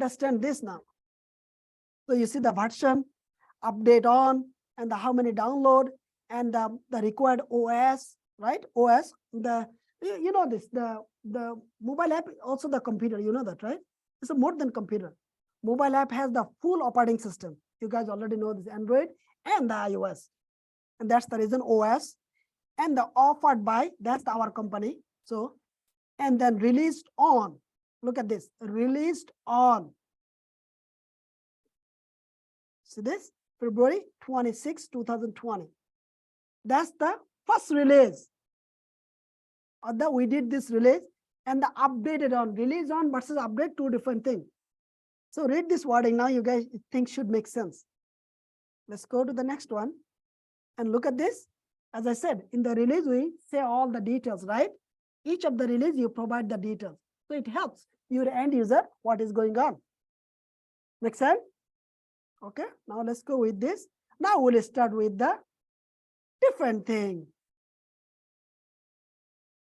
understand this now. So you see the version, update on, and the how many download, and the required OS, right? OS, you know this, the mobile app, also the computer, you know that, right? It's a more than computer. Mobile app has the full operating system. You guys already know this, Android and the iOS. And that's the reason OS. And the offered by, that's our company. So, and then released on. Look at this, released on. See this? February 26, 2020. That's the first release. We did this release, and the updated on, release on versus update, two different things. So read this wording now, you guys think should make sense. Let's go to the next one and look at this. As I said, in the release, we say all the details, right? Each of the release, you provide the details. So it helps your end user what is going on. Make sense? Okay, now let's go with this. Now we'll start with the different thing.